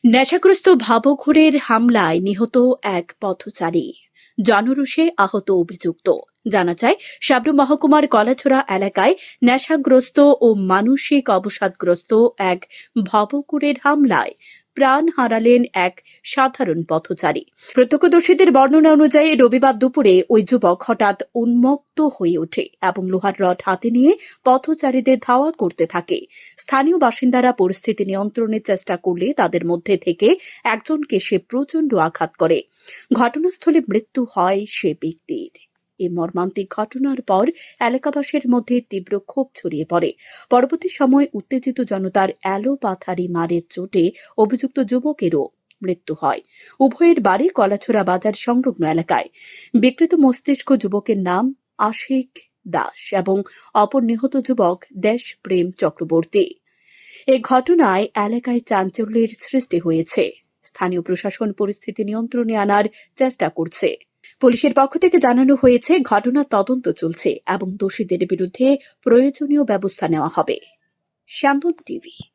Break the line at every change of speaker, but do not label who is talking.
নেশাগ্রস্ত ভাবঘুরের হামলায় নিহত এক পথচারী, জনরোষে আহত অভিযুক্ত। জানা যায়, সাবরুম মহকুমার কলাছড়া এলাকায় নেশাগ্রস্ত ও মানসিক অবসাদগ্রস্ত এক ভবঘুরের হামলায় প্রাণ হারালেন এক সাধারণ পথচারী। প্রত্যক্ষদর্শীদের বর্ণনা অনুযায়ী রবিবার দুপুরে ওই যুবক হঠাৎ উন্মত্ত হয়ে ওঠে এবং লোহার রড হাতে নিয়ে পথচারীদের ধাওয়া করতে থাকে। স্থানীয় বাসিন্দারা পরিস্থিতি নিয়ন্ত্রণের চেষ্টা করলে তাদের মধ্যে থেকে একজনকে সে প্রচণ্ড আঘাত করে। ঘটনাস্থলে মৃত্যু হয় সে ব্যক্তির। এই মর্মান্তিক ঘটনার পর এলাকাবাসীর মধ্যে তীব্র ক্ষোভ ছড়িয়ে পড়ে। পরবর্তী সময় উত্তেজিত জনতার এলোপাথারি মারের চোটে অভিযুক্ত যুবকেরও মৃত্যু হয়। উভয়ের বাড়ি কলাছড়া বাজার সংলগ্ন এলাকায়। বিকৃত মস্তিষ্ক যুবকের নাম আশিক দাস এবং অপর নিহত যুবক দেশপ্রেম চক্রবর্তী। এ ঘটনায় এলাকায় চাঞ্চল্যের সৃষ্টি হয়েছে। স্থানীয় প্রশাসন পরিস্থিতি নিয়ন্ত্রণে আনার চেষ্টা করছে। পুলিশের পক্ষ থেকে জানানো হয়েছে, ঘটনার তদন্ত চলছে এবং দোষীদের বিরুদ্ধে প্রয়োজনীয় ব্যবস্থা নেওয়া হবে। শান্তন টিভি।